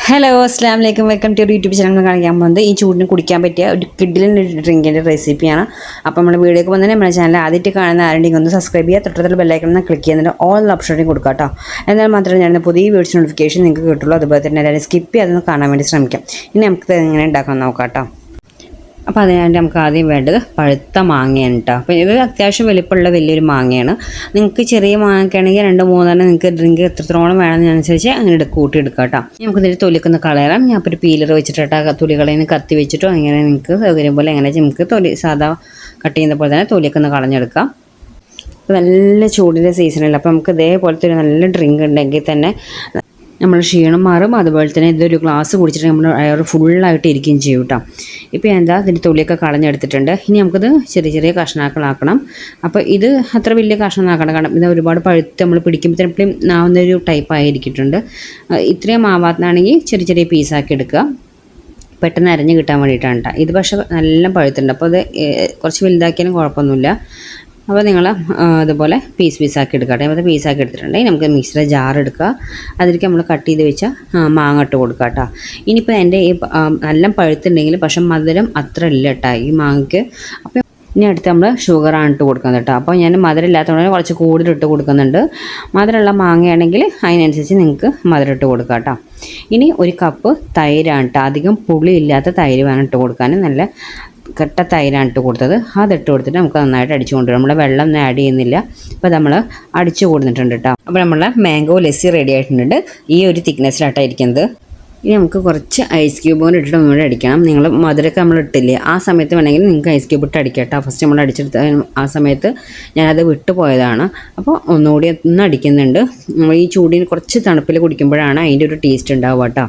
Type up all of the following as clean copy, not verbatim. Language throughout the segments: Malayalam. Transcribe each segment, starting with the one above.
ഹലോ അസ്സാം വലൈക്കും വെൽക്കം ടു യൂട്യൂബ് ചാനൽ കാണിക്കാൻ പോകുന്നത് ഈ ചൂടിന് കുടിക്കാൻ പറ്റിയ ഒരു കിഡിലിൻ ഡ്രിങ്കിൻ്റെ റെസിപ്പിയാണ്. അപ്പോൾ നമ്മൾ വീഡിയോക്ക് വന്നതിന് നമ്മുടെ ചാനൽ ആദ്യമായിട്ട് കാണുന്ന ആരുടെയും ഒന്ന് സബ്സ്ക്രൈബ് ചെയ്യുക, തൊട്ടടുത്തുള്ള ബെല്ലൈക്കൺ ഒന്ന് ക്ലിക്ക് ചെയ്യുന്നതിന് ഓൾ ഓപ്ഷനും കൊടുക്കുക കേട്ടോ. എന്നാൽ മാത്രമേ ഞാൻ പുതിയ വീഡിയോസ് നോട്ടിഫിക്കേഷൻ നിങ്ങൾക്ക് കിട്ടുള്ളൂ. അതുപോലെ തന്നെ എല്ലാവരും സ്കിപ്പ് ചെയ്യാതൊന്ന് കാണാൻ വേണ്ടി ശ്രമിക്കാം. ഇനി നമുക്ക് എങ്ങനെ ഉണ്ടാക്കാൻ നോക്കാം കേട്ടോ. അപ്പോൾ അതിനായിട്ട് നമുക്ക് ആദ്യം വേണ്ടത് പഴുത്ത മാങ്ങയാണ് കേട്ടോ. അപ്പോൾ ഇത് അത്യാവശ്യം വലിപ്പമുള്ള വലിയൊരു മാങ്ങയാണ്. നിങ്ങൾക്ക് ചെറിയ മാങ്ങയ്ക്കാണെങ്കിൽ 2-3 നിങ്ങൾക്ക് ഡ്രിങ്ക് എത്രത്തോളം വേണമെന്നനുസരിച്ച് അങ്ങനെ കൂട്ടിയെടുക്കാം കേട്ടോ. നമുക്കിതിൽ തൊലിക്കൊന്ന് കളയാം. ഞാൻ ഇപ്പോൾ ഒരു പീലർ വെച്ചിട്ട് തൊലികളെ കത്തി വെച്ചിട്ടോ അങ്ങനെ നിങ്ങൾക്ക് സൗകര്യം പോലെ എങ്ങനെ നമുക്ക് തൊലി സാധാ കട്ട് ചെയ്യുന്ന പോലെ തന്നെ തൊലിയൊക്കെ ഒന്ന് കളഞ്ഞെടുക്കാം. നല്ല ചൂടിൻ്റെ സീസണല്ല, അപ്പോൾ നമുക്ക് ഇതേപോലത്തെ ഒരു നല്ല ഡ്രിങ്ക് ഉണ്ടെങ്കിൽ തന്നെ നമ്മൾ ക്ഷീണം മാറും. അതുപോലെ തന്നെ ഇതൊരു ഗ്ലാസ് കുടിച്ചിട്ട് നമ്മൾ അയർ ഫുള്ളായിട്ട് ഇരിക്കുകയും ചെയ്യും കേട്ടോ. ഇപ്പോൾ എന്താ ഇതിൻ്റെ തൊലിയൊക്കെ കളഞ്ഞെടുത്തിട്ടുണ്ട്. ഇനി നമുക്കിത് ചെറിയ ചെറിയ കഷ്ണാക്കളാക്കണം. അപ്പോൾ ഇത് അത്ര വലിയ കഷ്ണമാക്കണം, കാരണം ഇത് ഒരുപാട് പഴുത്ത് നമ്മൾ പിടിക്കുമ്പോഴത്തേക്കും ആവുന്നൊരു ടൈപ്പ് ആയിരിക്കിട്ടുണ്ട്. ഇത്രയും ആവാത്തതാണെങ്കിൽ ചെറിയ ചെറിയ പീസാക്കി എടുക്കുക, പെട്ടെന്ന് അരഞ്ഞ് കിട്ടാൻ വേണ്ടിയിട്ടാണ് കേട്ടോ. ഇത് പക്ഷേ നല്ല പഴുത്തുണ്ട്, അപ്പോൾ അത് കുറച്ച് വലുതാക്കിയാലും കുഴപ്പമൊന്നുമില്ല. അപ്പോൾ നിങ്ങൾ അതുപോലെ പീസാക്കി എടുക്കട്ടെ. അപ്പോൾ പീസാക്കി എടുത്തിട്ടുണ്ടെങ്കിൽ നമുക്ക് മിക്സിയുടെ ജാർ എടുക്കുക, അതിലേക്ക് നമ്മൾ കട്ട് ചെയ്ത് വെച്ച മാങ്ങ ഇട്ട് കൊടുക്കുക കേട്ടോ. ഇനിയിപ്പോൾ എൻ്റെ ഈ നല്ല പഴുത്തുണ്ടെങ്കിൽ പക്ഷെ മധുരം അത്ര ഇല്ല കേട്ടോ ഈ മാങ്ങയ്ക്ക്. അപ്പോൾ ഇനി അടുത്ത് നമ്മൾ ഷുഗറാണ് ഇട്ട് കൊടുക്കുന്നത് കേട്ടോ. അപ്പോൾ ഞാൻ മധുരം ഇല്ലാത്തതുകൊണ്ട് കുറച്ച് കൂടുതൽ ഇട്ട് കൊടുക്കുന്നുണ്ട്. മധുരമുള്ള മാങ്ങയാണെങ്കിൽ അതിനനുസരിച്ച് നിങ്ങൾക്ക് മധുരം ഇട്ട് കൊടുക്കാം കേട്ടോ. ഇനി 1 കപ്പ് തൈരാണ് കേട്ടോ. അധികം പുളി ഇല്ലാത്ത തൈര് വേണം ഇട്ട് കൊടുക്കാൻ. നല്ല കട്ട തൈരാണ് ഇട്ട് കൊടുത്തത്. അതിട്ട് കൊടുത്തിട്ട് നമുക്ക് നന്നായിട്ട് അടിച്ചു കൊണ്ടുവരും. നമ്മൾ വെള്ളം ഒന്നും ആഡ് ചെയ്യുന്നില്ല. അപ്പോൾ നമ്മൾ അടിച്ചു കൊടുത്തിട്ടുണ്ട് കേട്ടോ. അപ്പോൾ നമ്മളെ മാംഗോ ലസ്സി റെഡി ആയിട്ടുണ്ട്. ഈ ഒരു തിക്നെസ്സിലായിട്ടാണ് ഇരിക്കുന്നത്. ഇനി നമുക്ക് കുറച്ച് ഐസ് ക്യൂബ് കൊണ്ട് ഇട്ടിട്ട് ഒന്നുകൂടെ അടിക്കണം. നിങ്ങൾ മധുരമൊക്കെ നമ്മൾ ഇട്ടില്ലേ, ആ സമയത്ത് വേണമെങ്കിൽ നിങ്ങൾക്ക് ഐസ് ക്യൂബ് ഇട്ട് അടിക്കാം കേട്ടോ. ഫസ്റ്റ് നമ്മൾ അടിച്ചെടുത്ത ആ സമയത്ത് ഞാനത് വിട്ടു പോയതാണ്. അപ്പോൾ ഒന്നുകൂടി ഒന്ന് അടിക്കുന്നുണ്ട്. ഈ ചൂടിന് കുറച്ച് തണുപ്പിൽ കുടിക്കുമ്പോഴാണ് അതിൻ്റെ ഒരു ടേസ്റ്റ് ഉണ്ടാവുക കേട്ടോ.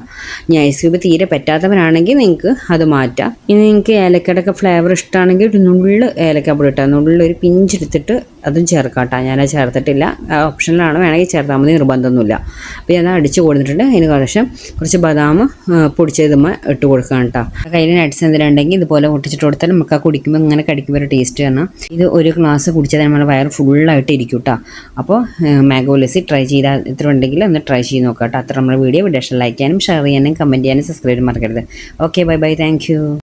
ഇനി ഐസ് ക്യൂബ് തീരെ പറ്റാത്തവരാണെങ്കിൽ നിങ്ങൾക്ക് അത് മാറ്റാം. ഇനി നിങ്ങൾക്ക് ഏലക്കയുടെയൊക്കെ ഫ്ലേവർ ഇഷ്ടമാണെങ്കിൽ ഒരു നുള്ള് ഏലക്ക പൊടി ഇട്ടാൽ നുള്ളൊരു പിഞ്ചെടുത്തിട്ട് അതും ചേർക്കാം കേട്ടോ. ഞാനത് ചേർത്തിട്ടില്ല, ഓപ്ഷനിലാണ്, വേണമെങ്കിൽ ചേർത്താൽ മതി, നിർബന്ധമൊന്നുമില്ല. അപ്പോൾ ഞാൻ അടിച്ച് കൊടുത്തിട്ടുണ്ട്. അതിന് ശേഷം കുറച്ച് ബദാം പൊടിച്ചതുമ്മ ഇട്ട് കൊടുക്കണം കേട്ടോ. കയ്യിൽ നട്ട്സ് എന്തിനുണ്ടെങ്കിൽ ഇതുപോലെ പൊട്ടിച്ചിട്ട് കൊടുത്താൽ നമുക്ക് ആ കുടിക്കുമ്പോൾ ഇങ്ങനെ കടിക്കുമ്പോൾ ഒരു ടേസ്റ്റ് കാരണം ഇത് 1 ഗ്ലാസ് കുടിച്ചാൽ നമ്മൾ വയറ് ഫുള്ളായിട്ട് ഇരിക്കും കേട്ടോ. അപ്പോൾ മാംഗോ ലസ്സി ട്രൈ ചെയ്താൽ ഇത്ര ഉണ്ടെങ്കിൽ ഒന്ന് ട്രൈ ചെയ്ത് നോക്കാം കേട്ടോ. അത്ര നമ്മുടെ വീഡിയോ ലൈക്ക് ചെയ്യാനും ഷെയർ ചെയ്യാനും കമൻറ്റ് ചെയ്യാനും സബ്സ്ക്രൈബ് ചെയ്യാനും മറക്കരുത്. Okay, bye bye, thank you.